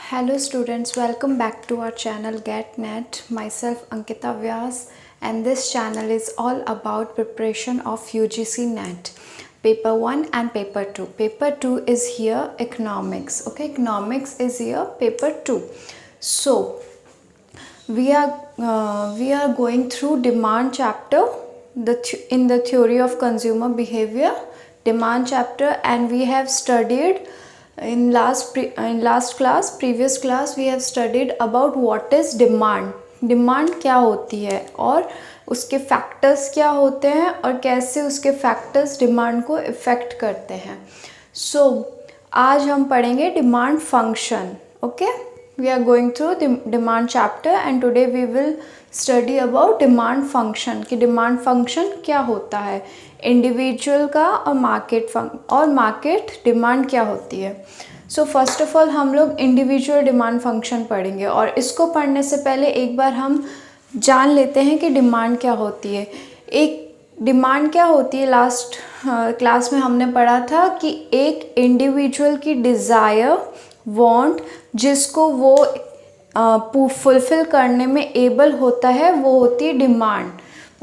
Hello students, welcome back to our channel GetNet. Myself Ankita Vyas, and this channel is all about preparation of UGC NET paper 1 and paper 2. Paper 2 is here economics. Okay, economics is here paper 2. So we are going through demand chapter in the theory of consumer behavior demand chapter, and we have studied in previous class we have studied about what is demand क्या होती है और उसके factors क्या होते हैं और कैसे उसके फैक्टर्स डिमांड को इफ़ेक्ट करते हैं. सो आज हम पढ़ेंगे demand function. Okay, we are going through the demand chapter and today we will study about demand function कि demand function क्या होता है, इंडिविजुअल का और मार्केट डिमांड क्या होती है. सो फर्स्ट ऑफ ऑल हम लोग इंडिविजुअल डिमांड फंक्शन पढ़ेंगे और इसको पढ़ने से पहले एक बार हम जान लेते हैं कि डिमांड क्या होती है. एक डिमांड क्या होती है, लास्ट क्लास में हमने पढ़ा था कि एक इंडिविजुअल की डिज़ायर वांट जिसको वो फुलफ़िल करने में एबल होता है वो होती है डिमांड.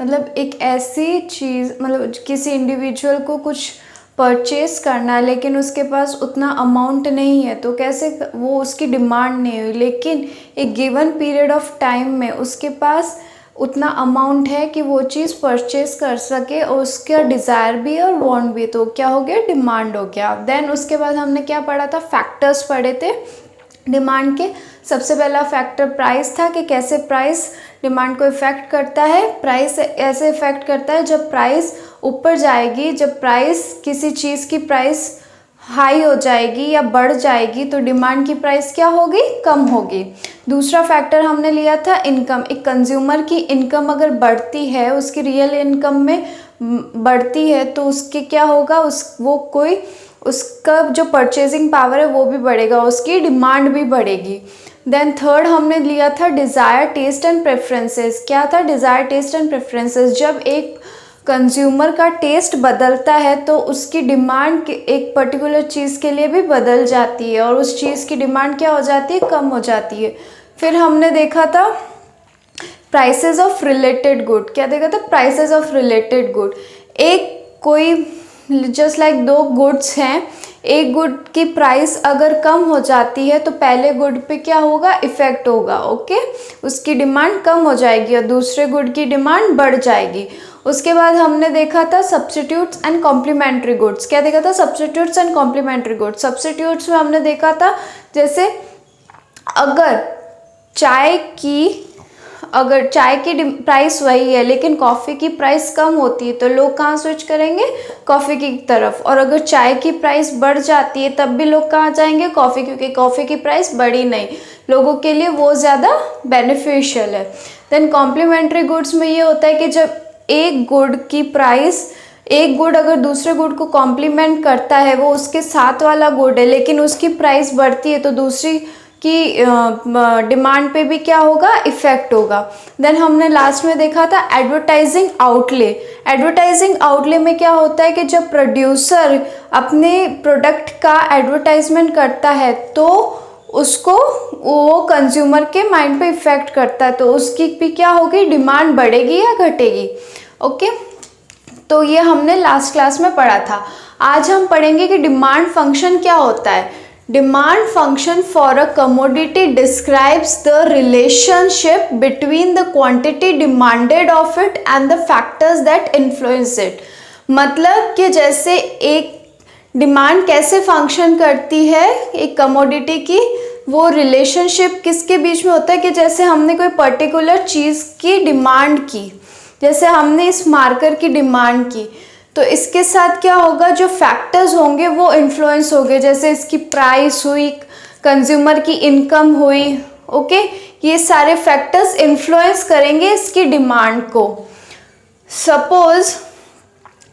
मतलब एक ऐसी चीज़, मतलब किसी इंडिविजुअल को कुछ परचेस करना है लेकिन उसके पास उतना अमाउंट नहीं है तो कैसे वो उसकी डिमांड नहीं हुई, लेकिन एक गिवन पीरियड ऑफ टाइम में उसके पास उतना अमाउंट है कि वो चीज़ परचेस कर सके और उसका डिज़ायर भी है और वांट भी, तो क्या हो गया, डिमांड हो गया. देन उसके बाद हमने क्या पढ़ा था, फैक्टर्स पढ़े थे डिमांड के. सबसे पहला फैक्टर प्राइस था कि कैसे प्राइस डिमांड को इफ़ेक्ट करता है. प्राइस ऐसे इफ़ेक्ट करता है जब प्राइस ऊपर जाएगी, जब प्राइस किसी चीज़ की प्राइस हाई हो जाएगी या बढ़ जाएगी तो डिमांड की प्राइस क्या होगी, कम होगी. दूसरा फैक्टर हमने लिया था इनकम. एक कंज्यूमर की इनकम अगर बढ़ती है, उसकी रियल इनकम में बढ़ती है तो उसके क्या होगा, उसका जो परचेजिंग पावर है वो भी बढ़ेगा, उसकी डिमांड भी बढ़ेगी. देन थर्ड हमने लिया था डिज़ायर, टेस्ट एंड प्रेफरेंसेस. क्या था डिज़ायर, टेस्ट एंड प्रेफरेंसेस. जब एक कंज्यूमर का टेस्ट बदलता है तो उसकी डिमांड एक पर्टिकुलर चीज़ के लिए भी बदल जाती है और उस चीज़ की डिमांड क्या हो जाती है, कम हो जाती है. फिर हमने देखा था प्राइसेस ऑफ रिलेटेड गुड. क्या देखा था, प्राइसेस ऑफ रिलेटेड गुड. एक कोई जस्ट लाइक दो गुड्स हैं, एक गुड की प्राइस अगर कम हो जाती है तो पहले गुड पे क्या होगा, इफ़ेक्ट होगा. ओके, उसकी डिमांड कम हो जाएगी और दूसरे गुड की डिमांड बढ़ जाएगी. उसके बाद हमने देखा था सब्स्टिट्यूट्स एंड कॉम्प्लीमेंट्री गुड्स. क्या देखा था, substitutes and complementary goods. Substitutes में हमने देखा था जैसे अगर चाय की प्राइस वही है लेकिन कॉफ़ी की प्राइस कम होती है तो लोग कहाँ स्विच करेंगे, कॉफ़ी की तरफ. और अगर चाय की प्राइस बढ़ जाती है तब भी लोग कहाँ जाएंगे, कॉफ़ी, क्योंकि कॉफ़ी की प्राइस बढ़ी नहीं, लोगों के लिए वो ज़्यादा बेनिफिशियल है. देन कॉम्प्लीमेंट्री गुड्स में ये होता है कि जब एक गुड अगर दूसरे गुड को कॉम्प्लीमेंट करता है, वो उसके साथ वाला गुड है लेकिन उसकी प्राइस बढ़ती है तो दूसरी की डिमांड पे भी क्या होगा, इफ़ेक्ट होगा. देन हमने लास्ट में देखा था एडवर्टाइजिंग आउटले. एडवर्टाइजिंग आउटले में क्या होता है कि जब प्रोड्यूसर अपने प्रोडक्ट का एडवर्टाइजमेंट करता है तो उसको वो कंज्यूमर के माइंड पे इफ़ेक्ट करता है तो उसकी भी क्या होगी, डिमांड बढ़ेगी या घटेगी. ओके, तो ये हमने लास्ट क्लास में पढ़ा था. आज हम पढ़ेंगे कि डिमांड फंक्शन क्या होता है. Demand function for a commodity describes the relationship between the quantity demanded of it and the factors that influence it. मतलब कि जैसे एक डिमांड कैसे फंक्शन करती है एक कमोडिटी की, वो रिलेशनशिप किसके बीच में होता है कि जैसे हमने कोई पर्टिकुलर चीज़ की डिमांड की, जैसे हमने इस मार्कर की डिमांड की तो इसके साथ क्या होगा, जो फैक्टर्स होंगे वो इन्फ्लुएंस होंगे. जैसे इसकी प्राइस हुई, कंज्यूमर की इनकम हुई. ओके, ये सारे फैक्टर्स इन्फ्लुएंस करेंगे इसकी डिमांड को. सपोज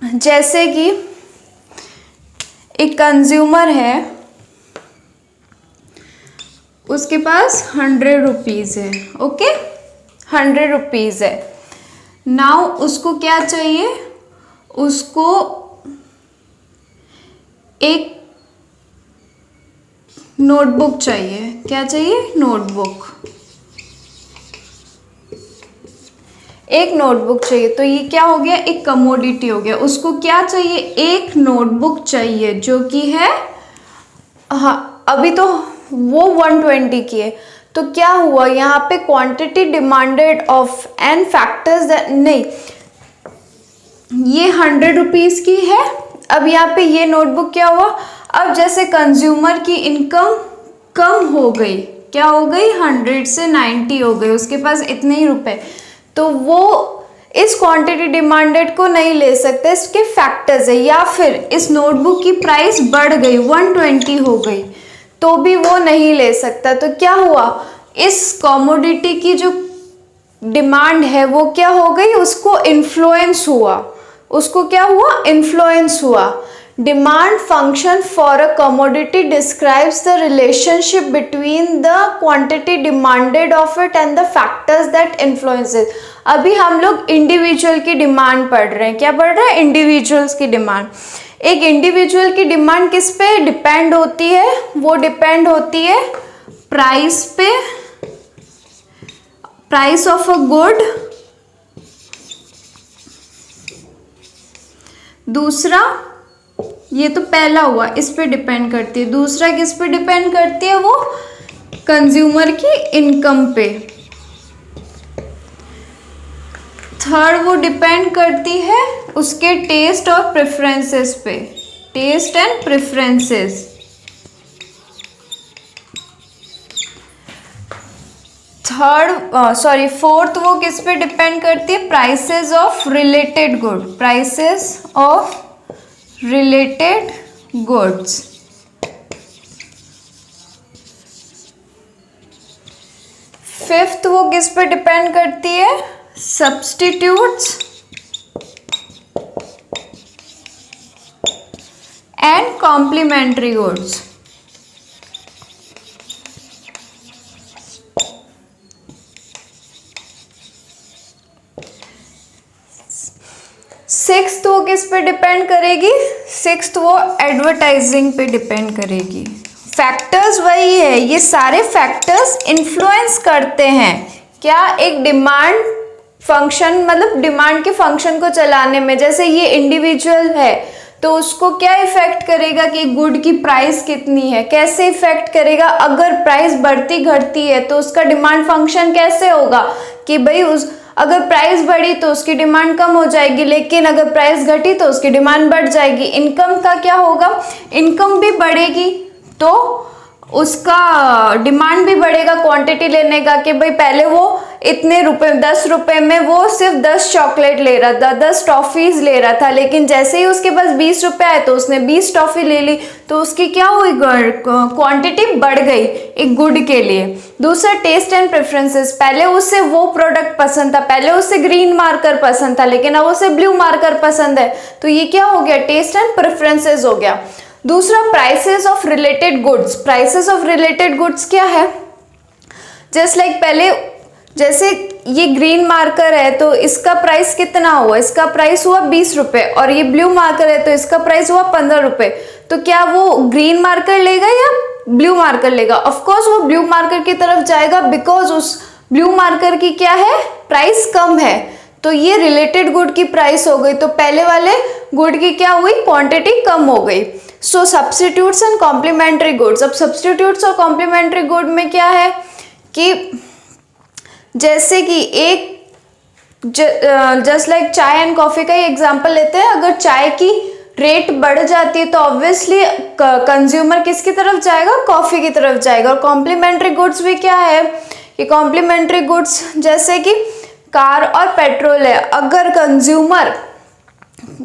जैसे कि एक कंज्यूमर है, उसके पास 100 रुपीज़ है. ओके, 100 रुपीज़ है. नाउ उसको क्या चाहिए, उसको एक नोटबुक चाहिए। क्या चाहिए? नोटबुक। एक नोटबुक चाहिए, तो ये क्या हो गया? एक कमोडिटी हो गया। उसको क्या चाहिए? एक नोटबुक चाहिए, जो कि है, हाँ अभी तो वो 120 की है। तो क्या हुआ यहाँ पे? Quantity demanded of an factors, नहीं ये 100 रुपीज़ की है। अब यहाँ पे ये नोटबुक क्या हुआ? अब जैसे कंज्यूमर की इनकम कम हो गई, क्या हो गई? 100 से 90 हो गई, उसके पास इतने ही रुपए, तो वो इस क्वांटिटी डिमांडेड को नहीं ले सकते। इसके फैक्टर्स है। या फिर इस नोटबुक की प्राइस बढ़ गई, 120 हो गई, तो भी वो नहीं ले सकता। तो क्या हुआ? इस कमोडिटी की जो डिमांड है वो क्या हो गई? उसको इन्फ्लुएंस हुआ। उसको क्या हुआ? इन्फ्लुएंस हुआ। Demand function for a commodity describes the relationship between the quantity demanded of it and the factors that influences. अभी हम लोग इंडिविजुअल की डिमांड पढ़ रहे हैं। क्या पढ़ रहे हैं? इंडिविजुअल्स की डिमांड। एक इंडिविजुअल की डिमांड किस पे डिपेंड होती है? वो डिपेंड होती है प्राइस पे, प्राइस ऑफ अ गुड। दूसरा, ये तो पहला हुआ, इस पे डिपेंड करती है। दूसरा किस पे डिपेंड करती है? वो कंज्यूमर की इनकम पे। थर्ड, वो डिपेंड करती है उसके टेस्ट और प्रेफरेंसेस पे, टेस्ट एंड प्रेफरेंसेस। फोर्थ, वो किस पे डिपेंड करती है? Prices of related good, prices of related goods. Fifth, वो किस पे डिपेंड करती है? Substitutes and complementary goods. Sixth, वो किस पे डिपेंड करेगी? सिक्स्थ, वो एडवर्टाइजिंग पे डिपेंड करेगी। फैक्टर्स वही है, ये सारे फैक्टर्स इन्फ्लुएंस करते हैं क्या? एक डिमांड फंक्शन, मतलब डिमांड के फंक्शन को चलाने में। जैसे ये इंडिविजुअल है, तो उसको क्या इफेक्ट करेगा कि गुड की प्राइस कितनी है? कैसे इफेक्ट करेगा? अगर प्राइस बढ़ती घटती है तो उसका डिमांड फंक्शन कैसे होगा कि भाई अगर प्राइस बढ़ी तो उसकी डिमांड कम हो जाएगी, लेकिन अगर प्राइस घटी तो उसकी डिमांड बढ़ जाएगी। इनकम का क्या होगा? इनकम भी बढ़ेगी तो उसका डिमांड भी बढ़ेगा क्वांटिटी लेने का, कि भाई पहले वो इतने रुपए, 10 रुपए में वो सिर्फ 10 चॉकलेट ले रहा था, 10 टॉफीज ले रहा था, लेकिन जैसे ही उसके पास 20 रुपए आए तो उसने 20 टॉफी ले ली, तो उसकी क्या हुई? क्वांटिटी बढ़ गई एक गुड के लिए। दूसरा, टेस्ट एंड प्रेफरेंसेस। पहले उसे वो प्रोडक्ट पसंद था, पहले उसे ग्रीन मार्कर पसंद था, लेकिन अब उसे ब्लू मार्कर पसंद है, तो ये क्या हो गया? टेस्ट एंड प्रेफरेंसेस हो गया। दूसरा, prices of related goods. Prices of related goods क्या है? जस्ट लाइक पहले, जैसे ये ग्रीन मार्कर है तो इसका प्राइस कितना हुआ? इसका प्राइस हुआ 20 रुपए, और ये ब्लू मार्कर है तो इसका प्राइस हुआ 15 रुपए। तो क्या वो ग्रीन मार्कर लेगा या ब्लू मार्कर लेगा? ऑफ कोर्स वो ब्लू मार्कर की तरफ जाएगा, बिकॉज उस ब्लू मार्कर की क्या है? प्राइस कम है। तो ये रिलेटेड गुड की प्राइस हो गई, तो पहले वाले गुड की क्या हुई? क्वांटिटी कम हो गई। सो सब्स्टिट्यूट्स एंड कॉम्प्लीमेंट्री गुड्स। अब सब्स्टिट्यूट्स और कॉम्प्लीमेंट्री गुड में क्या है कि जैसे कि एक जस्ट लाइक चाय एंड कॉफी का ही एग्जांपल लेते हैं। अगर चाय की रेट बढ़ जाती है तो ऑब्वियसली कंज्यूमर किसकी तरफ जाएगा? कॉफी की तरफ जाएगा। और कॉम्प्लीमेंट्री गुड्स भी क्या है कि कॉम्प्लीमेंट्री गुड्स जैसे कि कार और पेट्रोल है। अगर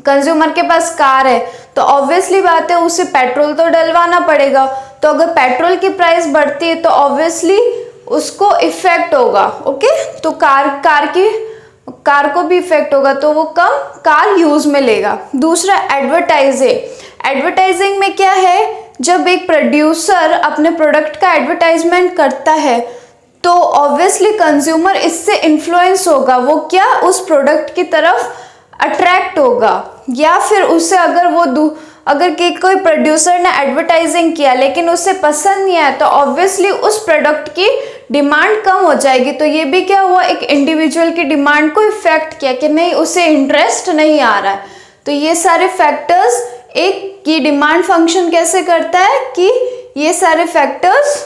कंज्यूमर के पास कार है तो ऑब्वियसली बात है उसे पेट्रोल तो डलवाना पड़ेगा, तो अगर पेट्रोल की प्राइस बढ़ती है तो ऑब्वियसली उसको इफेक्ट होगा। ओके, तो कार को भी इफेक्ट होगा, तो वो कम कार यूज में लेगा। दूसरा, एडवर्टाइजिंग में क्या है? जब एक प्रोड्यूसर अपने प्रोडक्ट का एडवर्टाइजमेंट करता है तो ऑब्वियसली कंज्यूमर इससे इन्फ्लुएंस होगा, वो क्या? उस प्रोडक्ट की तरफ अट्रैक्ट होगा, या फिर उससे अगर वो अगर कोई प्रोड्यूसर ने एडवर्टाइजिंग किया लेकिन उसे पसंद नहीं आया तो ऑब्वियसली उस प्रोडक्ट की डिमांड कम हो जाएगी। तो ये भी क्या हुआ, एक इंडिविजुअल की डिमांड को इफेक्ट किया कि नहीं, उसे इंटरेस्ट नहीं आ रहा है। तो ये सारे फैक्टर्स, एक ये डिमांड फंक्शन कैसे करता है कि ये सारे फैक्टर्स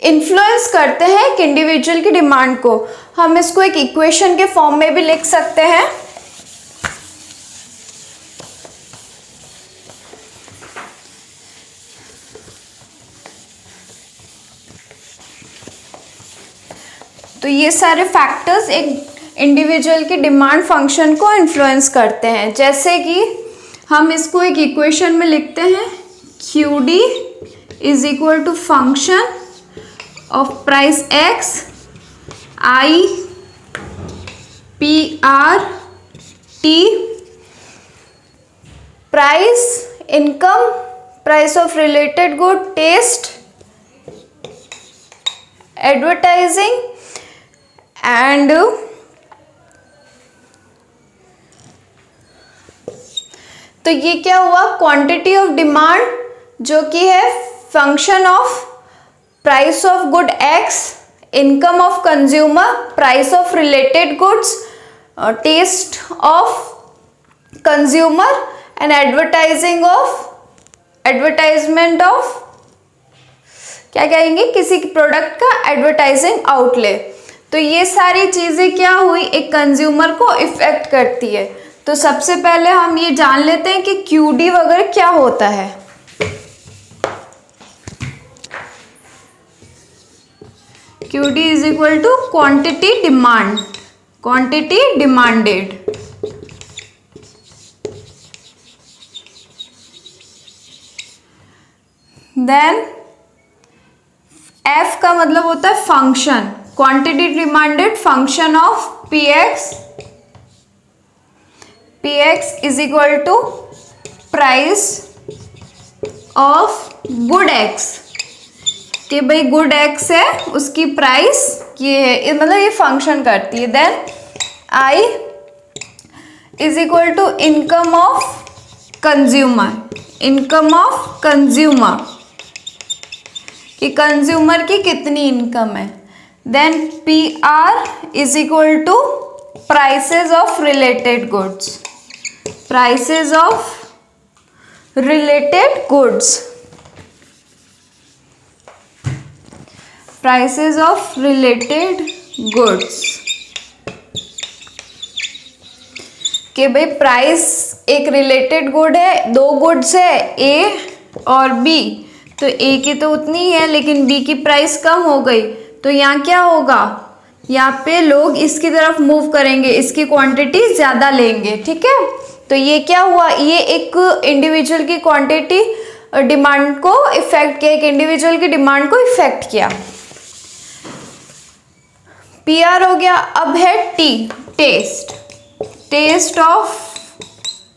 इन्फ्लुएंस करते हैं एक इंडिविजुअल की डिमांड को। हम इसको एक इक्वेशन के फॉर्म में भी लिख सकते हैं। तो ये सारे फैक्टर्स एक इंडिविजुअल की डिमांड फंक्शन को इन्फ्लुएंस करते हैं। जैसे कि हम इसको एक इक्वेशन में लिखते हैं, QD is equal to function of price X I PR T, price, income, price of related good, taste, advertising and तो ये क्या हुआ, क्वांटिटी ऑफ डिमांड जो कि है function of price of good X, income of consumer, price of related goods, taste of consumer and advertising of, advertisement of, क्या कहेंगे, किसी प्रोडक्ट का एडवर्टाइजिंग आउटले। तो ये सारी चीजें क्या हुई, एक कंज्यूमर को इफेक्ट करती है। तो सबसे पहले हम ये जान लेते हैं कि QD वगैरह क्या होता है। QD is equal to quantity demand, quantity demanded. Then F का मतलब होता है function, quantity demanded function of PX, PX is equal to price of good X, कि भाई गुड X है उसकी प्राइस ये है, मतलब ये फंक्शन करती है। Then I is equal to income of consumer, income of consumer, कि कंज्यूमर की कितनी इनकम है। Then PR is equal to prices of related goods, prices of related goods, prices of related goods, कि भाई price एक related good है, दो goods है A और B, तो A की तो उतनी है लेकिन B की प्राइस कम हो गई, तो यहाँ क्या होगा, यहाँ पे लोग इसकी तरफ मूव करेंगे, इसकी क्वांटिटी ज़्यादा लेंगे, ठीक है। तो ये क्या हुआ, ये एक इंडिविजुअल की क्वांटिटी डिमांड को इफेक्ट किया, एक इंडिविजुअल की डिमांड को इफेक्ट किया। PR हो गया। अब है T, taste, taste of,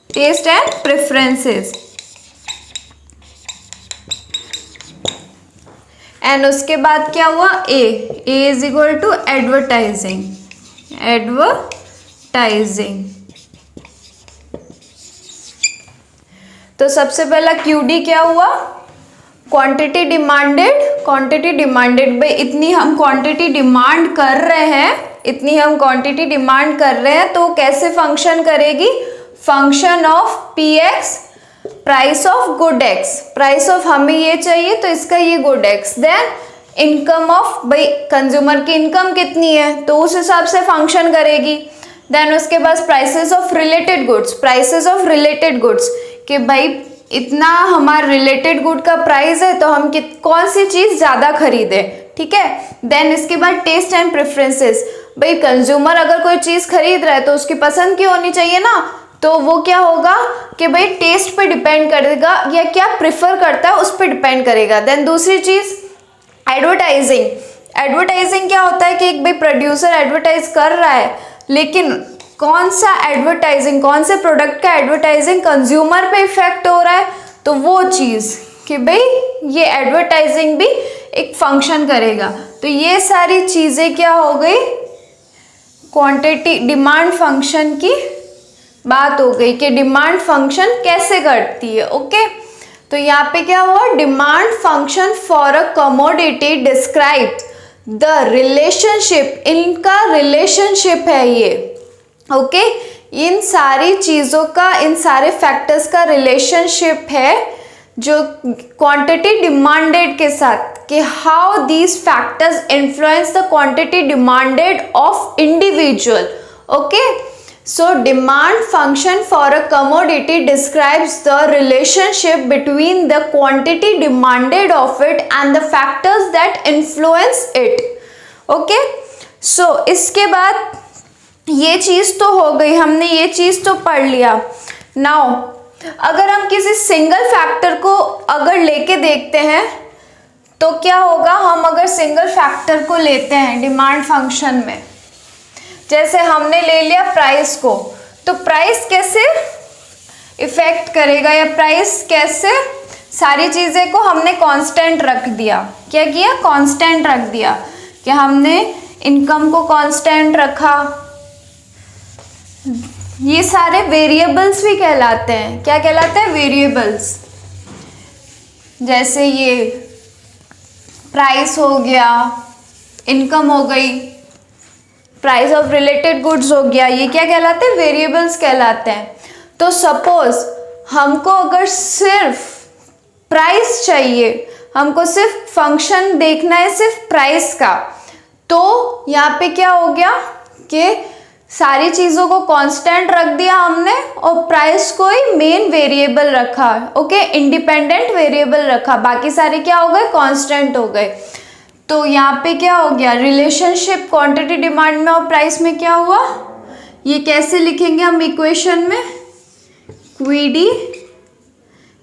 taste and preferences, and उसके बाद क्या हुआ, A is equal to advertising, advertising. तो सबसे पहला QD क्या हुआ, क्वांटिटी डिमांडेड, क्वांटिटी डिमांडेड, भाई इतनी हम क्वांटिटी डिमांड कर रहे हैं, इतनी हम क्वांटिटी डिमांड कर रहे हैं, तो कैसे फंक्शन करेगी, function of PX, price of good X, price of हमें ये चाहिए तो इसका ये good X। Then income of, भाई कंज्यूमर की इनकम कितनी है तो उस हिसाब से फंक्शन करेगी। देन उसके बाद prices of related goods, prices of related goods, कि भाई इतना हमारा रिलेटेड गुड का प्राइस है तो हम कौन सी चीज़ ज़्यादा खरीदें, ठीक है। देन इसके बाद टेस्ट एंड प्रेफरेंसेस, भाई कंज्यूमर अगर कोई चीज़ खरीद रहा है तो उसकी पसंद की होनी चाहिए ना, तो वो क्या होगा कि भाई टेस्ट पे डिपेंड करेगा या क्या प्रिफर करता है उस पर डिपेंड करेगा। देन दूसरी चीज़ एडवर्टाइजिंग, एडवर्टाइजिंग क्या होता है कि एक भाई प्रोड्यूसर एडवर्टाइज कर रहा है, लेकिन कौन सा एडवर्टाइजिंग, कौन से प्रोडक्ट का एडवर्टाइजिंग कंज्यूमर पे इफेक्ट हो रहा है, तो वो चीज़ कि भाई ये एडवर्टाइजिंग भी एक फंक्शन करेगा। तो ये सारी चीज़ें क्या हो गई, क्वांटिटी डिमांड फंक्शन की बात हो गई कि डिमांड फंक्शन कैसे करती है। ओके, तो यहाँ पे क्या हुआ, demand function for a commodity describe the relationship, इनका रिलेशनशिप है ये। ओके, इन सारी चीज़ों का, इन सारे फैक्टर्स का रिलेशनशिप है जो क्वांटिटी डिमांडेड के साथ, कि how these factors influence the quantity demanded of individual. Okay, so demand function for a commodity describes the relationship between the quantity demanded of it and the factors that influence it. Okay, so इसके बाद ये चीज़ तो हो गई, हमने ये चीज़ तो पढ़ लिया। नाउ अगर हम किसी सिंगल फैक्टर को अगर लेके देखते हैं तो क्या होगा, हम अगर सिंगल फैक्टर को लेते हैं डिमांड फंक्शन में, जैसे हमने ले लिया प्राइस को, तो प्राइस कैसे इफेक्ट करेगा, या प्राइस कैसे, सारी चीज़ें को हमने कांस्टेंट रख दिया। क्या किया, कांस्टेंट रख दिया, कि हमने इनकम को कांस्टेंट रखा। ये सारे वेरिएबल्स भी कहलाते हैं, क्या कहलाते हैं, वेरिएबल्स। जैसे ये प्राइस हो गया, इनकम हो गई, प्राइस ऑफ रिलेटेड गुड्स हो गया, ये क्या कहलाते हैं, वेरिएबल्स कहलाते हैं। तो सपोज हमको अगर सिर्फ प्राइस चाहिए, हमको सिर्फ फंक्शन देखना है सिर्फ प्राइस का, तो यहाँ पे क्या हो गया कि सारी चीज़ों को कांस्टेंट रख दिया हमने और प्राइस को ही मेन वेरिएबल रखा। ओके, इंडिपेंडेंट वेरिएबल रखा, बाकी सारे क्या हो गए, कांस्टेंट हो गए। तो यहाँ पे क्या हो गया, रिलेशनशिप क्वांटिटी डिमांड में और प्राइस में क्या हुआ, ये कैसे लिखेंगे हम इक्वेशन में, QD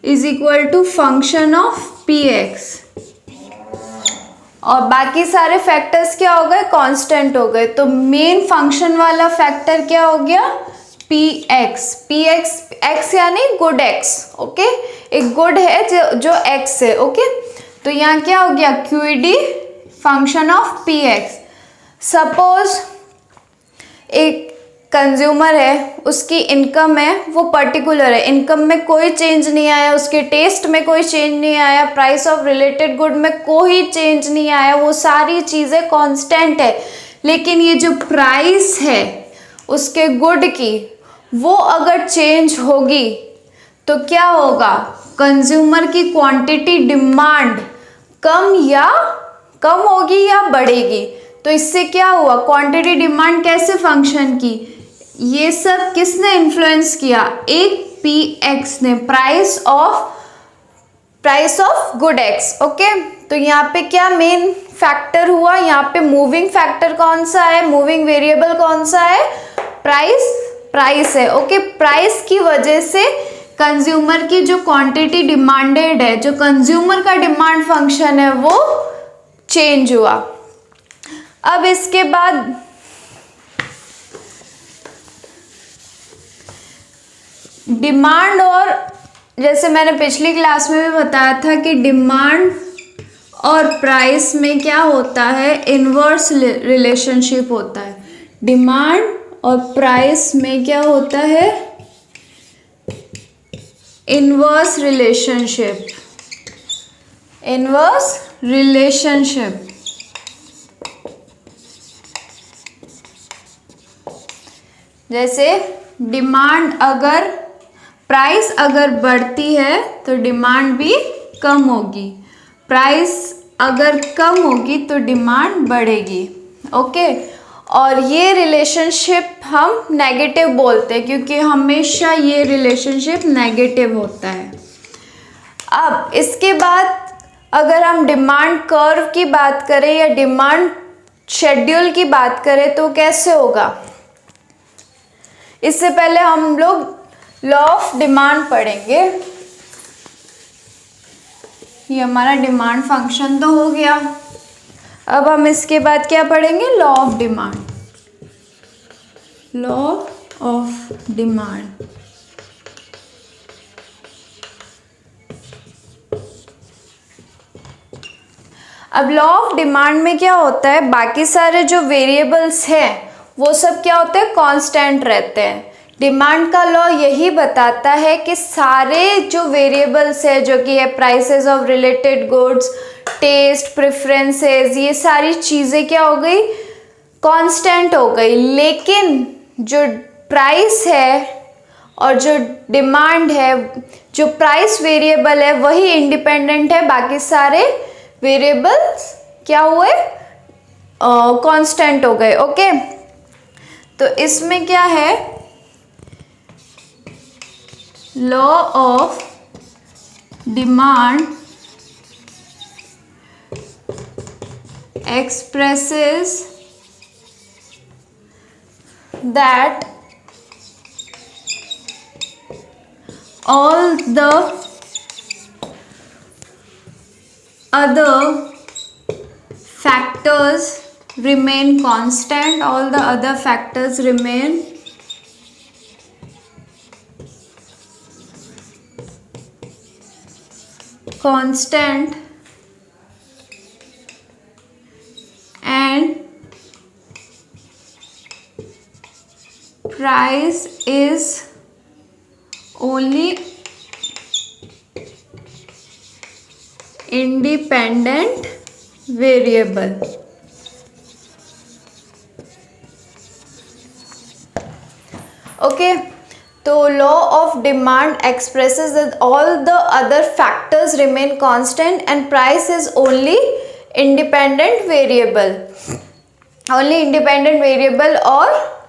is equal to function of P X, और बाकी सारे फैक्टर्स क्या हो गए, कांस्टेंट हो गए। तो मेन फंक्शन वाला फैक्टर क्या हो गया, P x. P x, x यानी गुड एक्स। ओके, एक गुड है जो एक्स है। ओके, तो यहाँ क्या हो गया, QD function of P x. Suppose एक कंज्यूमर है, उसकी इनकम है वो पर्टिकुलर है, इनकम में कोई चेंज नहीं आया, उसके टेस्ट में कोई चेंज नहीं आया, प्राइस ऑफ रिलेटेड गुड में कोई चेंज नहीं आया, वो सारी चीज़ें कांस्टेंट है। लेकिन ये जो प्राइस है उसके गुड की, वो अगर चेंज होगी तो क्या होगा, कंज्यूमर की क्वांटिटी डिमांड कम होगी या बढ़ेगी। तो इससे क्या हुआ, क्वांटिटी डिमांड कैसे फंक्शन की, ये सब किसने इन्फ्लुएंस किया, एक पी एक्स ने, price of good x. Okay, तो यहाँ पे क्या मेन फैक्टर हुआ, यहाँ पे मूविंग फैक्टर कौन सा है, मूविंग वेरिएबल कौन सा है, प्राइस है। ओके, प्राइस की वजह से कंज्यूमर की जो क्वांटिटी डिमांडेड है, जो कंज्यूमर का डिमांड फंक्शन है, वो चेंज हुआ। अब इसके बाद डिमांड, और जैसे मैंने पिछली क्लास में भी बताया था कि डिमांड और प्राइस में क्या होता है, इनवर्स रिलेशनशिप होता है। डिमांड और प्राइस में क्या होता है, इनवर्स रिलेशनशिप। जैसे डिमांड अगर, प्राइस अगर बढ़ती है तो डिमांड भी कम होगी, प्राइस अगर कम होगी तो डिमांड बढ़ेगी। ओके, और ये रिलेशनशिप हम नेगेटिव बोलते हैं क्योंकि हमेशा ये रिलेशनशिप नेगेटिव होता है। अब इसके बाद अगर हम डिमांड कर्व की बात करें या डिमांड शेड्यूल की बात करें तो कैसे होगा, इससे पहले हम लोग लॉ ऑफ डिमांड पढ़ेंगे। ये हमारा डिमांड फंक्शन तो हो गया, अब हम इसके बाद क्या पढ़ेंगे, law of demand. Law of demand, अब लॉ ऑफ डिमांड में क्या होता है, बाकी सारे जो वेरिएबल्स हैं वो सब क्या होते हैं, कांस्टेंट रहते हैं। डिमांड का लॉ यही बताता है कि सारे जो वेरिएबल्स है, जो कि है prices of related goods, taste, preferences, ये सारी चीज़ें क्या हो गई, कांस्टेंट हो गई। लेकिन जो प्राइस है और जो डिमांड है, जो प्राइस वेरिएबल है वही इंडिपेंडेंट है, बाकी सारे वेरिएबल्स क्या हुए, कांस्टेंट हो गए। ओके, तो इसमें क्या है, law of demand expresses that all the other factors remain constant, all the other factors remain constant and price is only independent variable। Okay, तो law of demand expresses that all the other factors remain constant and price is only independent variable, only independent variable or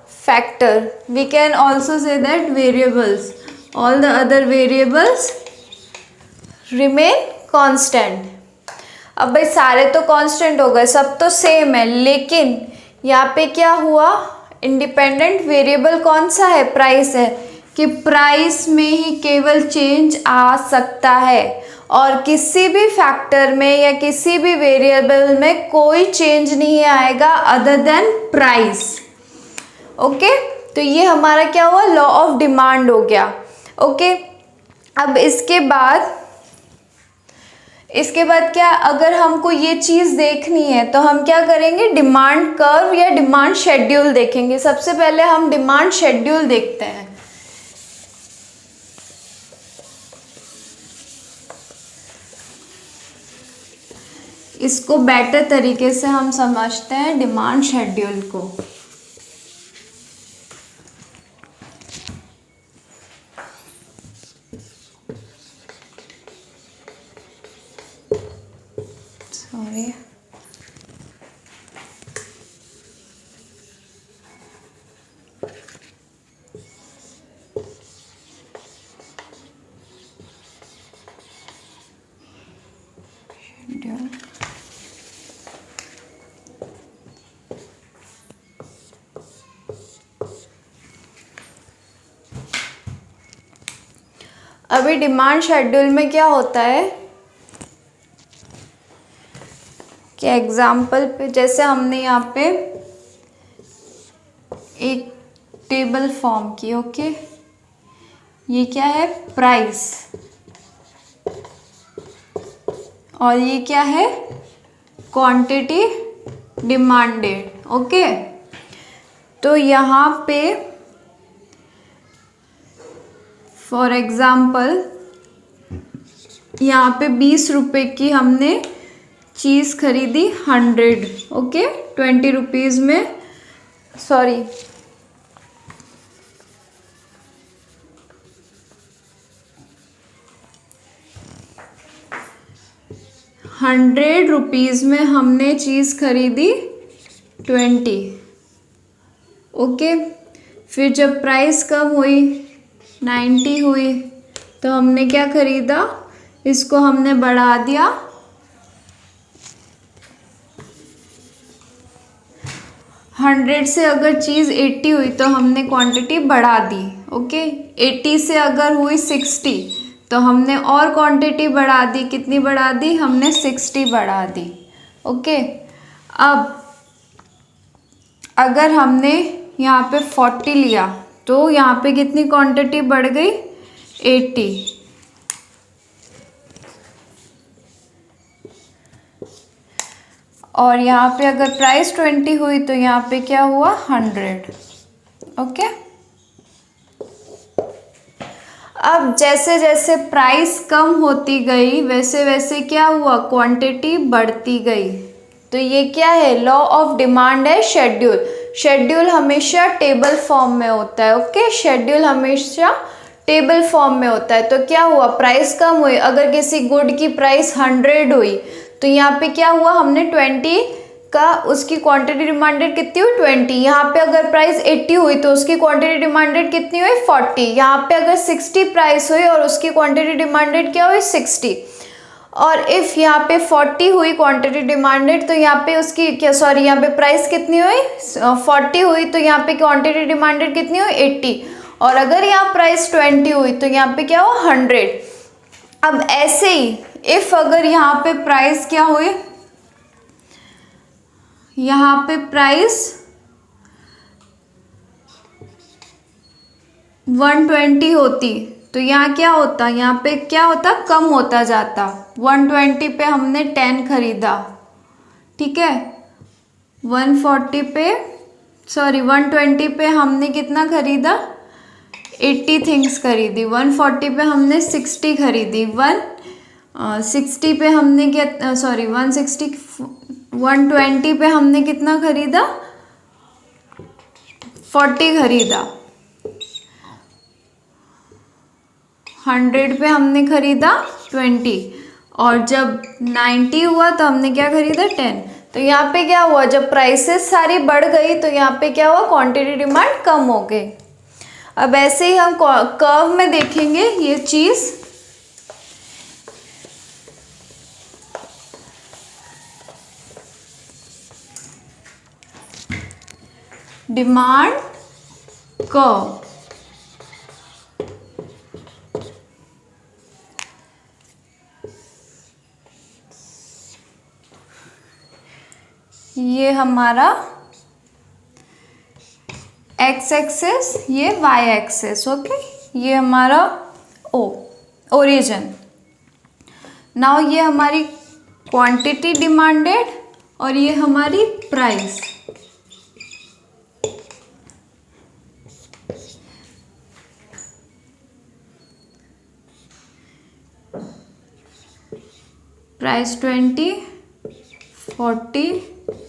factor. We can also say that variables, all the other variables remain constant। अब भाई सारे तो constant हो गए, सब तो same है, लेकिन यहाँ पे क्या हुआ, इंडिपेंडेंट वेरिएबल कौन सा है, प्राइस है, कि प्राइस में ही केवल चेंज आ सकता है और किसी भी फैक्टर में या किसी भी वेरिएबल में कोई चेंज नहीं आएगा अदर देन प्राइस। ओके, तो ये हमारा क्या हुआ, लॉ ऑफ डिमांड हो गया। ओके, अब इसके बाद क्या, अगर हमको ये चीज़ देखनी है तो हम क्या करेंगे, डिमांड कर्व या डिमांड शेड्यूल देखेंगे। सबसे पहले हम डिमांड शेड्यूल देखते हैं। इसको बेटर तरीके से हम समझते हैं डिमांड शेड्यूल को। Sorry, schedule. अभी डिमांड शेड्यूल में क्या होता है कि एग्जाम्पल पे, जैसे हमने यहाँ पे एक टेबल फॉर्म की। ओके, ये क्या है, प्राइस, और ये क्या है, क्वांटिटी डिमांडेड। ओके, तो यहाँ पे फॉर एग्जाम्पल यहाँ पे 20 रुपये की हमने चीज़ खरीदी 100। ओके, 20 रुपीज़ में, सॉरी 100 रुपीज़ में हमने चीज़ खरीदी 20। ओके, फिर जब प्राइस कम हुई 90 हुई तो हमने क्या खरीदा, इसको हमने बढ़ा दिया 100 से अगर चीज़ 80 हुई तो हमने क्वांटिटी बढ़ा दी। ओके, 80 से अगर हुई 60 तो हमने और क्वांटिटी बढ़ा दी, कितनी बढ़ा दी, हमने 60 बढ़ा दी। ओके, अब अगर हमने यहाँ पे 40 लिया तो यहाँ पे कितनी क्वांटिटी बढ़ गई, 80। और यहाँ पे अगर प्राइस 20 हुई तो यहाँ पे क्या हुआ, 100। ओके, अब जैसे जैसे प्राइस कम होती गई वैसे वैसे क्या हुआ, क्वांटिटी बढ़ती गई। तो ये क्या है, लॉ ऑफ डिमांड है, शेड्यूल। शेड्यूल हमेशा टेबल फॉर्म में होता है। ओके, शेड्यूल हमेशा टेबल फॉर्म में होता है। तो क्या हुआ, प्राइस कम हुई। अगर किसी गुड की प्राइस 100 हुई तो यहाँ पे क्या हुआ, हमने 20 का उसकी क्वांटिटी डिमांडेड कितनी हुई, 20। यहाँ पे अगर प्राइस 80 हुई तो उसकी क्वांटिटी डिमांडेड कितनी हुई, 40। यहाँ पे अगर 60 प्राइस हुई और उसकी क्वांटिटी डिमांडेड क्या हुई, 60। और इफ़ यहाँ पे 40 हुई क्वांटिटी डिमांडेड तो यहाँ पे उसकी क्या, सॉरी, यहाँ पे प्राइस कितनी हुई, 40 हुई तो यहाँ पे क्वांटिटी डिमांडेड कितनी हुई, 80। और अगर यहाँ प्राइस 20 हुई तो यहाँ पे क्या हुआ, 100। अब ऐसे ही इफ़ अगर यहाँ पे प्राइस क्या हुई, यहाँ पे प्राइस 120 होती तो यहाँ क्या होता, यहाँ पे क्या होता, कम होता जाता। 120 पे हमने 10 खरीदा, ठीक है। 140 पे, सॉरी 120 पे हमने कितना खरीदा, 80 थिंग्स खरीदी। 140 पे हमने 60 खरीदी। 160 पे हमने क्या, सॉरी 120 पे हमने कितना खरीदा, 40 खरीदा। 100 पे हमने खरीदा 20 और जब 90 हुआ तो हमने क्या खरीदा, 10। तो यहाँ पे क्या हुआ, जब प्राइसेस सारी बढ़ गई तो यहाँ पे क्या हुआ, क्वांटिटी डिमांड कम हो गई। अब ऐसे ही हम कर्व में देखेंगे ये चीज़। डिमांड कर्व, ये हमारा एक्स एक्सेस, ये वाई एक्सेस। ओके, ये हमारा ओरिजिन। नाउ ये हमारी क्वांटिटी डिमांडेड और ये हमारी प्राइस। प्राइस 20, 40,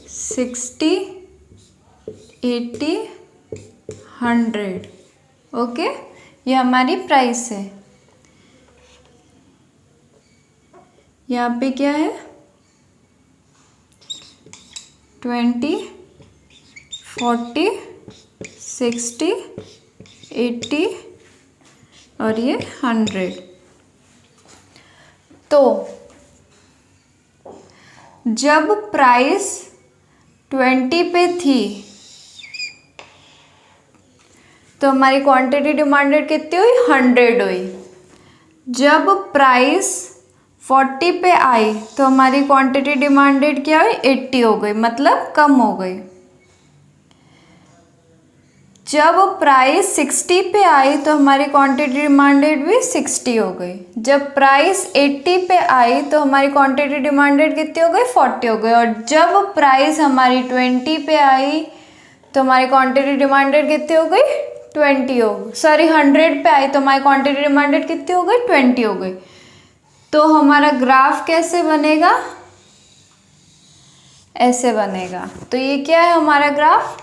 60, 80, 100। ओके, ये हमारी प्राइस है। यहाँ पे क्या है, 20, 40, 60, 80 और ये 100। तो जब प्राइस 20 पे थी तो हमारी क्वांटिटी डिमांडेड कितनी हुई, 100 हुई। जब प्राइस 40 पे आई तो हमारी क्वांटिटी डिमांडेड क्या हुई, 80 हो गई, मतलब कम हो गई। जब प्राइस 60 पे आई तो हमारी क्वांटिटी डिमांडेड भी 60 हो गई। जब प्राइस 80 पे आई तो हमारी क्वांटिटी डिमांडेड कितनी हो गई, 40 हो गई। और जब प्राइस हमारी 20 पे आई तो हमारी क्वांटिटी डिमांडेड कितनी हो गई, 20 हो गई। सॉरी 100 पे आई तो हमारी क्वांटिटी डिमांडेड कितनी हो गई, 20 हो गई। तो हमारा ग्राफ कैसे बनेगा, ऐसे बनेगा। तो ये क्या है हमारा ग्राफ,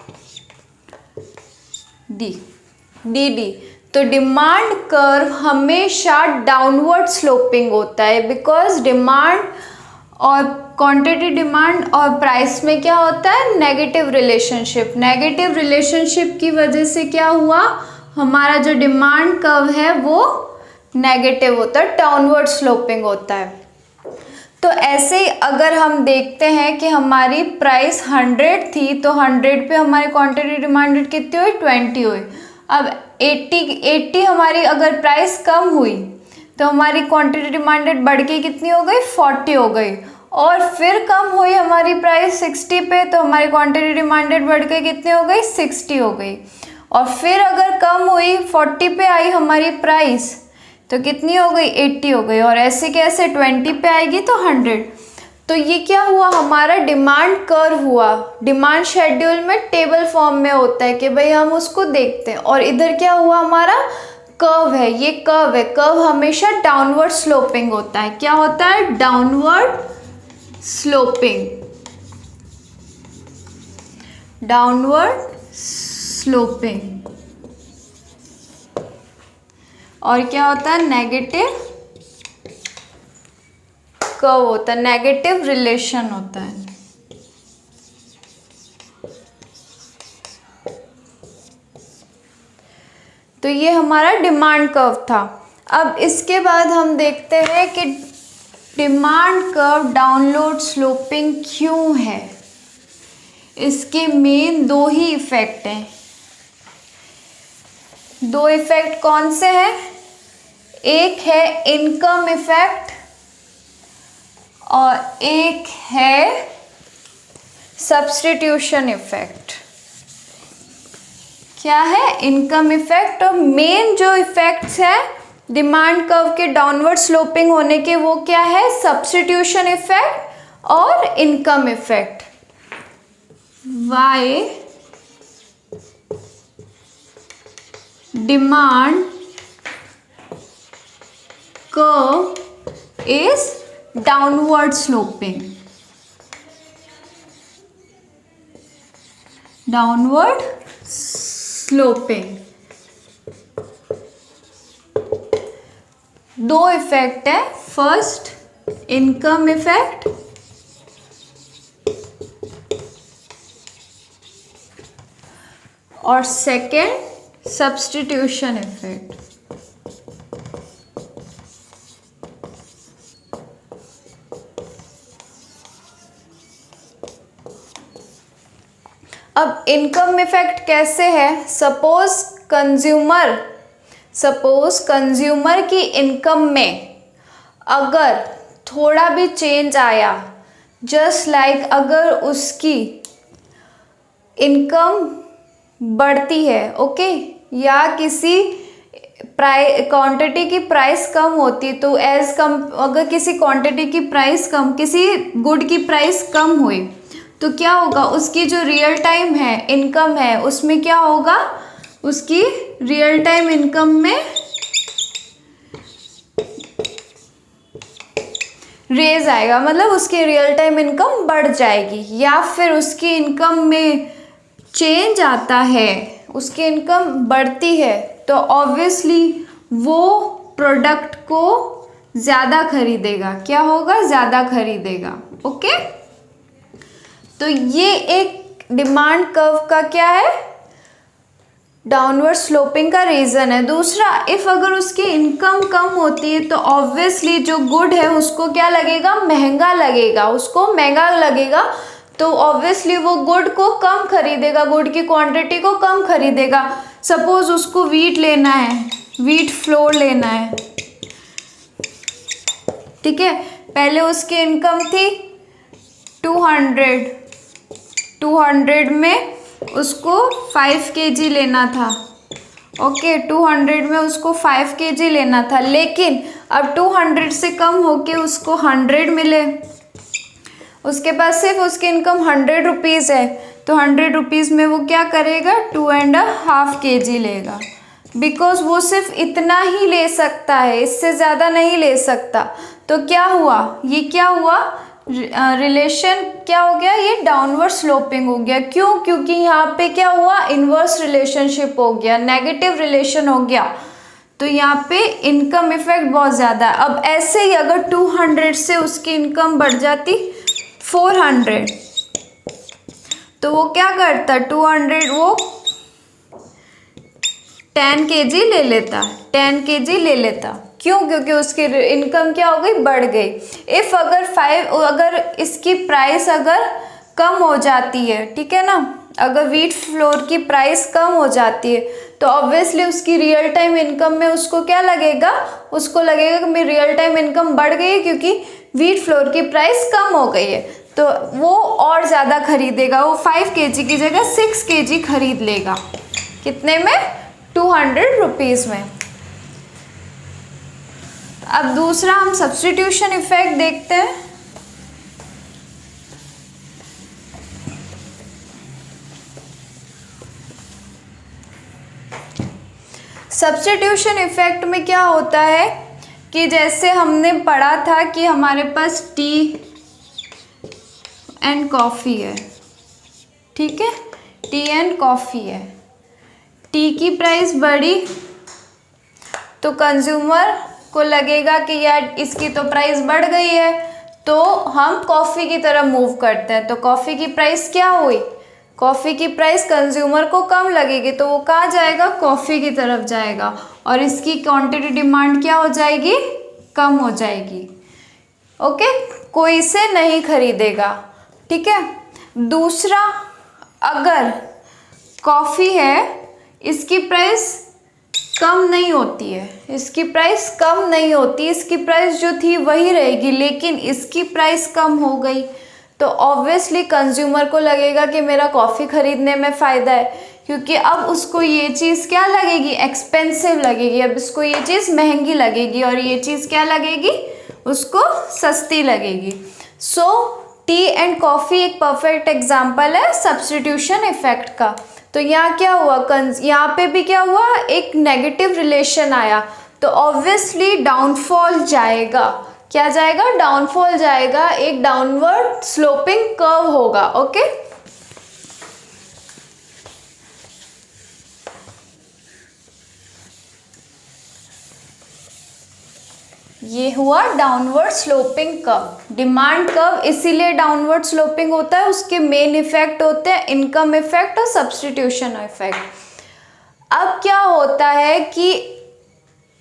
डी डी। तो डिमांड कर्व हमेशा डाउनवर्ड स्लोपिंग होता है, बिकॉज डिमांड और क्वांटिटी डिमांड और प्राइस में क्या होता है, नेगेटिव रिलेशनशिप। नेगेटिव रिलेशनशिप की वजह से क्या हुआ, हमारा जो डिमांड कर्व है वो नेगेटिव होता है, डाउनवर्ड स्लोपिंग होता है। तो ऐसे ही अगर हम देखते हैं कि हमारी प्राइस 100 थी तो 100 पे हमारी क्वांटिटी डिमांडेड कितनी हुई, 20 हुई। अब 80 हमारी अगर प्राइस कम हुई तो हमारी क्वांटिटी डिमांडेड बढ़ के कितनी हो गई, 40 हो गई। और फिर कम हुई हमारी प्राइस 60 पे तो हमारी क्वांटिटी डिमांडेड बढ़ के कितनी हो गई, 60 हो गई। और फिर अगर कम हुई 40 पे आई हमारी प्राइस तो कितनी हो गई, 80 हो गई। और ऐसे कैसे 20 पे आएगी तो 100। तो ये क्या हुआ, हमारा डिमांड कर्व हुआ। डिमांड शेड्यूल में टेबल फॉर्म में होता है कि भाई हम उसको देखते हैं। और इधर क्या हुआ, हमारा कर्व है, ये कर्व है, कर्व हमेशा डाउनवर्ड स्लोपिंग होता है। क्या होता है? Downward sloping, downward sloping. और क्या होता है? नेगेटिव कर्व होता है, नेगेटिव रिलेशन होता है। तो ये हमारा डिमांड कर्व था। अब इसके बाद हम देखते हैं कि डिमांड कर्व डाउनवर्ड स्लोपिंग क्यों है। इसके मेन दो ही इफेक्ट हैं। दो इफेक्ट कौन से हैं? एक है इनकम इफेक्ट और एक है सब्स्टिट्यूशन इफेक्ट। क्या है? Income effect. और मेन जो इफेक्ट्स है डिमांड कर्व के डाउनवर्ड स्लोपिंग होने के, वो क्या है? सब्स्टिट्यूशन इफेक्ट और income effect. Why demand curve is downward sloping, downward sloping. दो इफेक्ट है, फर्स्ट इनकम इफेक्ट और सेकेंड सब्स्टिट्यूशन इफेक्ट। अब इनकम इफेक्ट कैसे है? सपोज कंज्यूमर की इनकम में अगर थोड़ा भी चेंज आया, जस्ट लाइक अगर उसकी इनकम बढ़ती है, ओके, या किसी क्वांटिटी की प्राइस कम होती, तो एज कम अगर किसी क्वांटिटी की प्राइस कम, किसी गुड की प्राइस कम हुई, तो क्या होगा? उसकी जो रियल टाइम है इनकम है उसमें क्या होगा? उसकी रियल टाइम इनकम में रेज आएगा, मतलब उसकी रियल टाइम इनकम बढ़ जाएगी। या फिर उसकी इनकम में चेंज आता है, उसकी इनकम बढ़ती है, तो ऑब्वियसली वो प्रोडक्ट को ज़्यादा खरीदेगा। क्या होगा? ज़्यादा खरीदेगा। ओके, तो ये एक डिमांड कर्व का क्या है? डाउनवर्ड स्लोपिंग का रीज़न है। दूसरा, इफ़ अगर उसकी इनकम कम होती है तो ऑब्वियसली जो गुड है उसको क्या लगेगा? महंगा लगेगा, उसको महंगा लगेगा, तो ऑब्वियसली वो गुड को कम खरीदेगा, गुड की क्वांटिटी को कम खरीदेगा। सपोज उसको वीट लेना है, वीट फ्लोर लेना है, ठीक है, पहले उसकी इनकम थी 200 में उसको 5 kg लेना था। ओके, 200 में उसको 5 kg लेना था, लेकिन अब 200 से कम होके उसको 100 मिले। उसके पास सिर्फ उसकी इनकम 100 रुपीज़ है, तो 100 रुपीज़ में वो क्या करेगा? 2.5 kg लेगा, बिकॉज वो सिर्फ इतना ही ले सकता है, इससे ज़्यादा नहीं ले सकता। तो क्या हुआ? ये क्या हुआ? रिलेशन क्या हो गया? ये डाउनवर्ड स्लोपिंग हो गया। क्यों? क्योंकि यहाँ पे क्या हुआ? इन्वर्स रिलेशनशिप हो गया, नेगेटिव रिलेशन हो गया। तो यहाँ पे इनकम इफेक्ट बहुत ज़्यादा है। अब ऐसे ही अगर 200 से उसकी इनकम बढ़ जाती 400, तो वो क्या करता? 200 वो 10 kg ले लेता, 10 kg ले लेता। क्यों? क्योंकि उसकी इनकम क्या हो गई? बढ़ गई। इफ़ अगर इसकी प्राइस अगर कम हो जाती है, ठीक है ना, अगर वीट फ्लोर की प्राइस कम हो जाती है, तो ऑब्वियसली उसकी रियल टाइम इनकम में उसको क्या लगेगा? उसको लगेगा कि मेरी रियल टाइम इनकम बढ़ गई है, क्योंकि वीट फ्लोर की प्राइस कम हो गई है, तो वो और ज़्यादा खरीदेगा। वो 5 kg की जगह 6 kg खरीद लेगा। कितने में? 200 रुपीज़ में। अब दूसरा हम सब्स्टिट्यूशन इफेक्ट देखते हैं। सब्स्टिट्यूशन इफेक्ट में क्या होता है कि जैसे हमने पढ़ा था कि हमारे पास टी एंड कॉफ़ी है, ठीक है, टी एंड कॉफ़ी है। टी की प्राइस बढ़ी तो कंज्यूमर को लगेगा कि यार इसकी तो प्राइस बढ़ गई है, तो हम कॉफ़ी की तरफ मूव करते हैं। तो कॉफ़ी की प्राइस क्या हुई, कॉफ़ी की प्राइस कंज्यूमर को कम लगेगी तो वो कहाँ जाएगा, कॉफ़ी की तरफ जाएगा, और इसकी क्वांटिटी डिमांड क्या हो जाएगी, कम हो जाएगी। ओके, कोई इसे नहीं खरीदेगा, ठीक है। दूसरा, अगर कॉफ़ी है, इसकी प्राइस कम नहीं होती है, इसकी प्राइस कम नहीं होती, इसकी प्राइस जो थी वही रहेगी, लेकिन इसकी प्राइस कम हो गई तो ऑब्वियसली कंज्यूमर को लगेगा कि मेरा कॉफ़ी ख़रीदने में फ़ायदा है, क्योंकि अब उसको ये चीज़ क्या लगेगी, एक्सपेंसिव लगेगी, अब इसको ये चीज़ महंगी लगेगी, और ये चीज़ क्या लगेगी, उसको सस्ती लगेगी। सो टी एंड कॉफ़ी एक परफेक्ट एग्जाम्पल है सब्स्टिट्यूशन इफेक्ट का। तो यहाँ क्या हुआ, यहाँ पे भी क्या हुआ, एक नेगेटिव रिलेशन आया, तो ऑब्वियसली डाउनफॉल जाएगा, क्या जाएगा, डाउनफॉल जाएगा, एक डाउनवर्ड स्लोपिंग कर्व होगा। ओके, ये हुआ downward sloping curve. Demand curve इसीलिए डाउनवर्ड स्लोपिंग होता है, उसके मेन इफेक्ट होते हैं इनकम इफेक्ट और सब्स्टिट्यूशन इफेक्ट। अब क्या होता है कि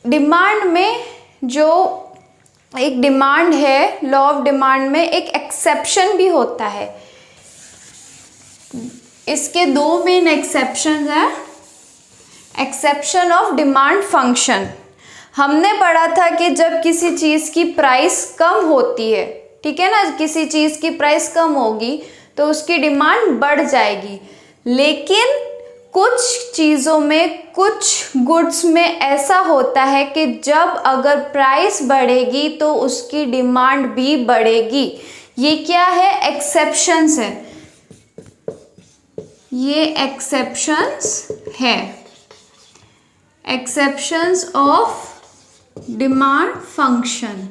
डिमांड में जो एक डिमांड है, लॉ ऑफ डिमांड में एक एक्सेप्शन भी होता है। इसके दो मेन एक्सेप्शन हैं। एक्सेप्शन ऑफ डिमांड फंक्शन, हमने पढ़ा था कि जब किसी चीज़ की प्राइस कम होती है, ठीक है ना, किसी चीज़ की प्राइस कम होगी तो उसकी डिमांड बढ़ जाएगी, लेकिन कुछ चीज़ों में, कुछ गुड्स में ऐसा होता है कि जब अगर प्राइस बढ़ेगी तो उसकी डिमांड भी बढ़ेगी। ये क्या है, एक्सेप्शंस है, ये एक्सेप्शंस है, एक्सेप्शंस ऑफ डिमांड फंक्शन।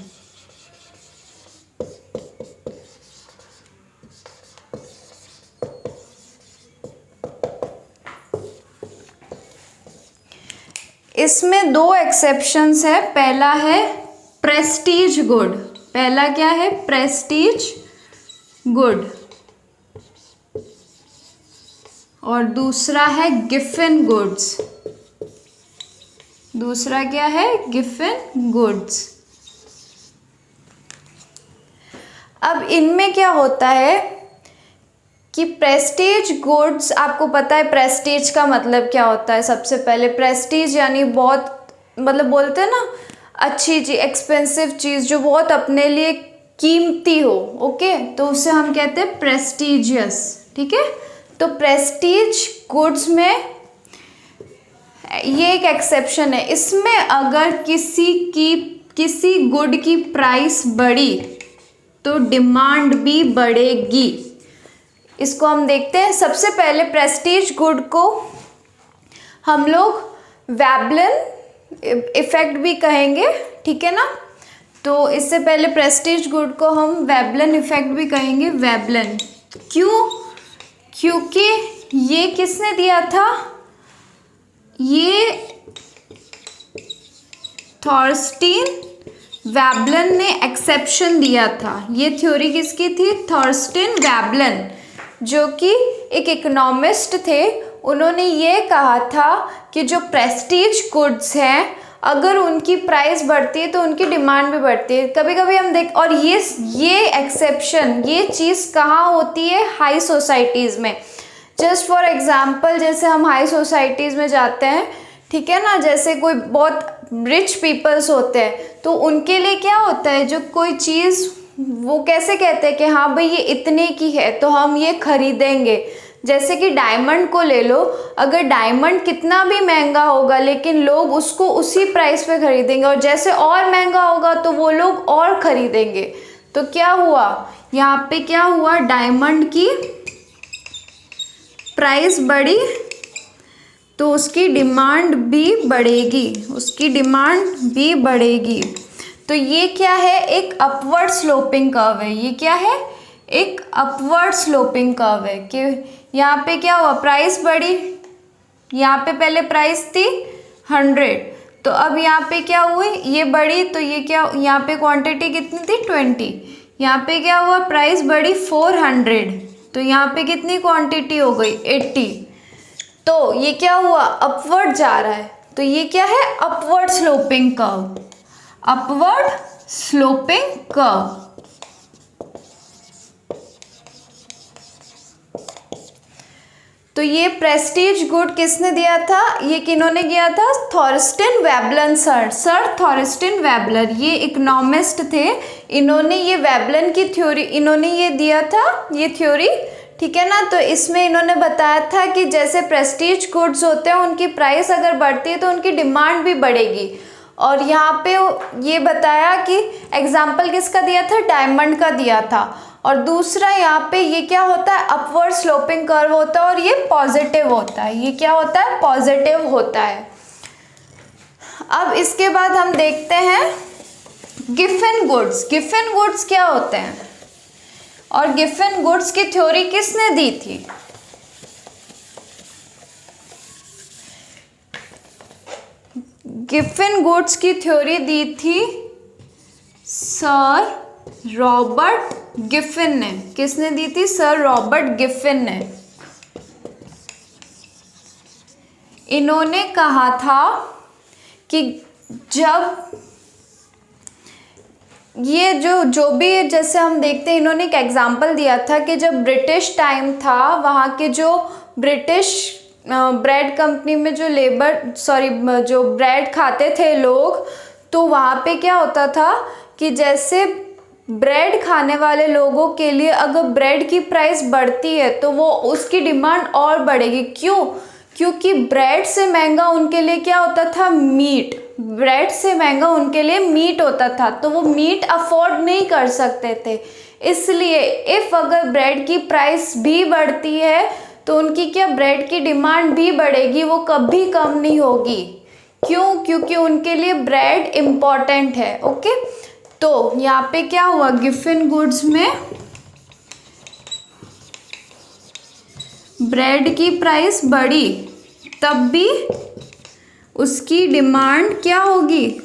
इसमें दो एक्सेप्शंस है, पहला है प्रेस्टीज गुड, पहला क्या है, प्रेस्टीज गुड, और दूसरा है गिफन गुड्स, दूसरा क्या है, गिफन गुड्स। अब इनमें क्या होता है कि प्रेस्टीज गुड्स, आपको पता है प्रेस्टीज का मतलब क्या होता है। सबसे पहले प्रेस्टीज यानी बहुत, मतलब बोलते हैं ना, अच्छी चीज, एक्सपेंसिव चीज़ जो बहुत अपने लिए कीमती हो, ओके, तो उसे हम कहते हैं प्रेस्टीजियस, ठीक है। तो प्रेस्टीज गुड्स में ये एक एक्सेप्शन है, इसमें अगर किसी गुड की प्राइस बढ़ी तो डिमांड भी बढ़ेगी। इसको हम देखते हैं। सबसे पहले प्रेस्टीज गुड को हम लोग वेबलिन इफेक्ट भी कहेंगे, ठीक है ना। तो इससे पहले प्रेस्टीज गुड को हम वेबलिन इफेक्ट भी कहेंगे, वेबलिन। क्यों, क्योंकि ये किसने दिया था, ये थॉर्स्टीन वेबलिन ने एक्सेप्शन दिया था। ये थ्योरी किसकी थी, थॉर्स्टीन वेबलिन, जो कि एक इकोनॉमिस्ट थे। उन्होंने ये कहा था कि जो प्रेस्टीज गुड्स हैं, अगर उनकी प्राइस बढ़ती है तो उनकी डिमांड भी बढ़ती है। कभी कभी हम और ये एक्सेप्शन, ये चीज़ कहाँ होती है, हाई सोसाइटीज़ में। जस्ट फॉर एग्जाम्पल, जैसे हम हाई सोसाइटीज़ में जाते हैं, ठीक है ना, जैसे कोई बहुत रिच पीपल्स होते हैं तो उनके लिए क्या होता है, जो कोई चीज़ वो कैसे कहते हैं कि हाँ भाई ये इतने की है तो हम ये खरीदेंगे। जैसे कि डायमंड को ले लो, अगर डायमंड कितना भी महंगा होगा लेकिन लोग उसको उसी प्राइस पे खरीदेंगे, और जैसे और महंगा होगा तो वो लोग और खरीदेंगे। तो क्या हुआ यहाँ पे, क्या हुआ, डायमंड की प्राइस बढ़ी तो उसकी डिमांड भी बढ़ेगी, उसकी डिमांड भी बढ़ेगी। तो ये क्या है, एक अपवर्ड स्लोपिंग कर्व है। ये क्या है, एक अपवर्ड स्लोपिंग कर्व है कि यहाँ पे क्या हुआ, प्राइस बढ़ी, यहाँ पे पहले प्राइस थी 100, तो अब यहाँ पे क्या हुई, ये बढ़ी, तो ये क्या, यहाँ पे क्वांटिटी कितनी थी 20, यहाँ पे क्या हुआ, प्राइस बढ़ी 400, तो यहाँ पे कितनी क्वांटिटी हो गई 80, तो ये क्या हुआ, अपवर्ड जा रहा है। तो ये क्या है, upward sloping curve, upward sloping curve. तो ये प्रेस्टीज गुड किसने दिया था, ये किन्होंने किया था, थॉर्स्टेन वेबलन सर थॉर्स्टेन वेबलर, ये इकोनॉमिस्ट थे। इन्होंने ये वेबलन की थ्योरी, इन्होंने ये दिया था, ये थ्योरी, ठीक है ना। तो इसमें इन्होंने बताया था कि जैसे प्रेस्टीज गुड्स होते हैं उनकी प्राइस अगर बढ़ती है तो उनकी डिमांड भी बढ़ेगी। और यहाँ पे ये बताया कि एग्जाम्पल किसका दिया था, डायमंड का दिया था। और दूसरा यहाँ पे ये क्या होता है, अपवर्ड स्लोपिंग कर्व होता है और ये पॉजिटिव होता है। ये क्या होता है, पॉजिटिव होता है। अब इसके बाद हम देखते हैं गिफन गुड्स। गिफन गुड्स क्या होते हैं और गिफन गुड्स की थ्योरी किसने दी थी, गिफन गुड्स की थ्योरी दी थी सर रॉबर्ट गिफिन ने। किसने दी थी, सर रॉबर्ट गिफिन ने। इन्होंने कहा था कि जब ये जो भी, जैसे हम देखते हैं, इन्होंने एक एग्जाम्पल दिया था कि जब ब्रिटिश टाइम था, वहाँ के जो ब्रिटिश ब्रेड कंपनी में जो जो ब्रेड खाते थे लोग, तो वहाँ पे क्या होता था कि जैसे ब्रेड खाने वाले लोगों के लिए अगर ब्रेड की प्राइस बढ़ती है तो वो उसकी डिमांड और बढ़ेगी। क्यों, क्योंकि ब्रेड से महंगा उनके लिए क्या होता था, मीट। ब्रेड से महंगा उनके लिए मीट होता था, तो वो मीट अफोर्ड नहीं कर सकते थे। इसलिए इफ़ अगर ब्रेड की प्राइस भी बढ़ती है तो उनकी क्या, ब्रेड की डिमांड भी बढ़ेगी, वो कभी कम नहीं होगी। क्यों, क्योंकि उनके लिए ब्रेड इम्पॉर्टेंट है। ओके, तो यहाँ पे क्या हुआ, गिफन गुड्स में ब्रेड की प्राइस बढ़ी, तब भी उसकी डिमांड क्या होगी,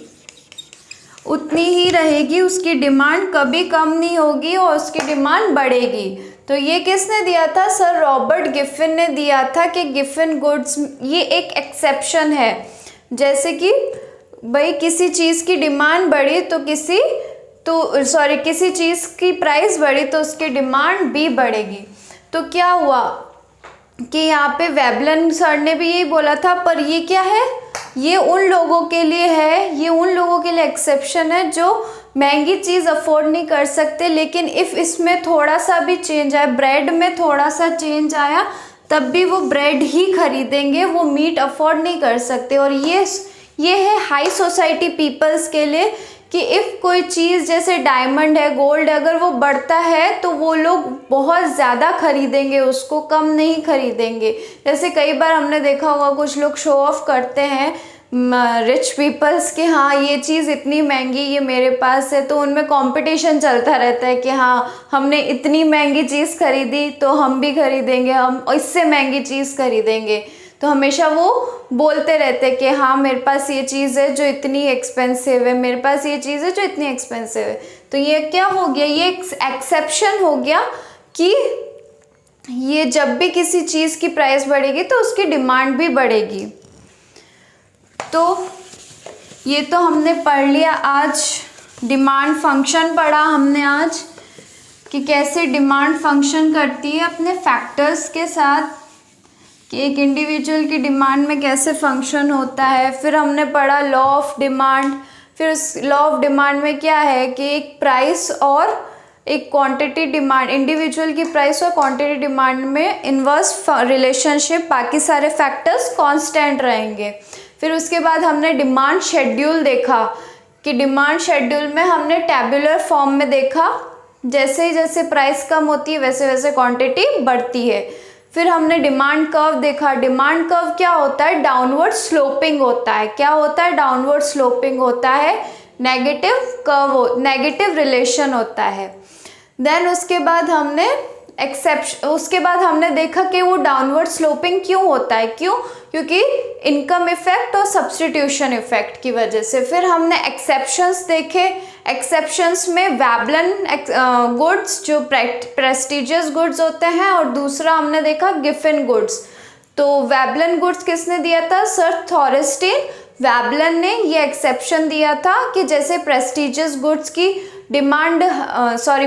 उतनी ही रहेगी। उसकी डिमांड कभी कम नहीं होगी और उसकी डिमांड बढ़ेगी। तो ये किसने दिया था, सर रॉबर्ट गिफिन ने दिया था कि गिफन गुड्स ये एक एक्सेप्शन है। जैसे कि भाई किसी चीज़ की डिमांड बढ़ी तो किसी चीज़ की प्राइस बढ़ी तो उसकी डिमांड भी बढ़ेगी। तो क्या हुआ कि यहाँ पे वेबलन सर ने भी यही बोला था, पर ये क्या है, ये उन लोगों के लिए है, ये उन लोगों के लिए एक्सेप्शन है जो महंगी चीज़ अफोर्ड नहीं कर सकते। लेकिन इफ़ इसमें थोड़ा सा भी चेंज आया, ब्रेड में थोड़ा सा चेंज आया, तब भी वो ब्रेड ही खरीदेंगे, वो मीट अफोर्ड नहीं कर सकते। और ये है हाई सोसाइटी पीपल्स के लिए कि इफ़ कोई चीज़ जैसे डायमंड है, गोल्ड, अगर वो बढ़ता है तो वो लोग बहुत ज़्यादा खरीदेंगे, उसको कम नहीं खरीदेंगे। जैसे कई बार हमने देखा होगा कुछ लोग शो ऑफ करते हैं रिच पीपल्स के, हाँ ये चीज़ इतनी महंगी, ये मेरे पास है, तो उनमें कंपटीशन चलता रहता है कि हाँ हमने इतनी महंगी चीज़ खरीदी तो हम भी खरीदेंगे, हम इससे महंगी चीज़ खरीदेंगे। तो हमेशा वो बोलते रहते हैं कि हाँ मेरे पास ये चीज़ है जो इतनी एक्सपेंसिव है, मेरे पास ये चीज़ है जो इतनी एक्सपेंसिव है। तो ये क्या हो गया, ये एक्सेप्शन हो गया कि ये जब भी किसी चीज़ की प्राइस बढ़ेगी तो उसकी डिमांड भी बढ़ेगी। तो ये तो हमने पढ़ लिया आज, डिमांड फंक्शन पढ़ा हमने आज कि कैसे डिमांड फंक्शन करती है अपने फैक्टर्स के साथ, कि एक इंडिविजुअल की डिमांड में कैसे फंक्शन होता है। फिर हमने पढ़ा लॉ ऑफ डिमांड। फिर उस लॉ ऑफ डिमांड में क्या है कि एक प्राइस और एक क्वांटिटी डिमांड, इंडिविजुअल की प्राइस और क्वांटिटी डिमांड में इन्वर्स रिलेशनशिप, बाकी सारे फैक्टर्स कांस्टेंट रहेंगे। फिर उसके बाद हमने डिमांड शेड्यूल देखा कि डिमांड शेड्यूल में हमने टैबुलर फॉर्म में देखा, जैसे ही जैसे प्राइस कम होती है वैसे वैसे क्वांटिटी बढ़ती है। फिर हमने डिमांड कर्व देखा। डिमांड कर्व क्या होता है? डाउनवर्ड स्लोपिंग होता है। क्या होता है? डाउनवर्ड स्लोपिंग होता है। नेगेटिव कर्व, नेगेटिव रिलेशन होता है। देन उसके बाद हमने देखा कि वो डाउनवर्ड स्लोपिंग क्यों होता है। क्यों? क्योंकि इनकम इफेक्ट और सब्स्टिट्यूशन इफेक्ट की वजह से। फिर हमने एक्सेप्शंस देखे। एक्सेप्शंस में वैबलन गुड्स जो प्रेस्टिजियस गुड्स होते हैं, और दूसरा हमने देखा गिफिन गुड्स। तो वैबलन गुड्स किसने दिया था? सर थॉरस्टीन वैबलन ने ये एक्सेप्शन दिया था कि जैसे प्रेस्टिजियस गुड्स की डिमांड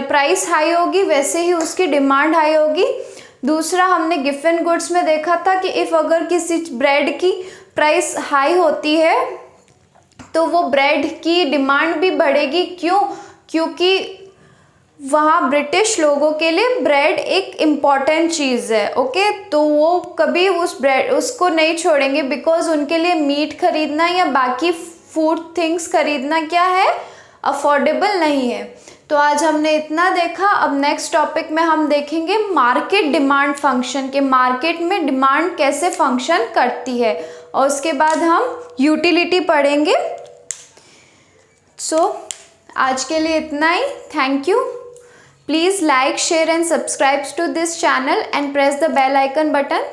प्राइस हाई होगी, वैसे ही उसकी डिमांड हाई होगी। दूसरा हमने गिफिन गुड्स में देखा था कि इफ़ अगर किसी ब्रेड की प्राइस हाई होती है तो वो ब्रेड की डिमांड भी बढ़ेगी। क्यों? क्योंकि वहाँ ब्रिटिश लोगों के लिए ब्रेड एक इम्पॉर्टेंट चीज़ है। ओके, तो वो कभी उसको नहीं छोड़ेंगे, बिकॉज उनके लिए मीट खरीदना या बाकी फूड थिंग्स खरीदना क्या है? अफोर्डेबल नहीं है। तो आज हमने इतना देखा। अब नेक्स्ट टॉपिक में हम देखेंगे मार्केट डिमांड फंक्शन के, मार्केट में डिमांड कैसे फंक्शन करती है, और उसके बाद हम यूटिलिटी पढ़ेंगे। आज के लिए इतना ही। Thank you. Please like, share and subscribe to this channel and press the bell icon button.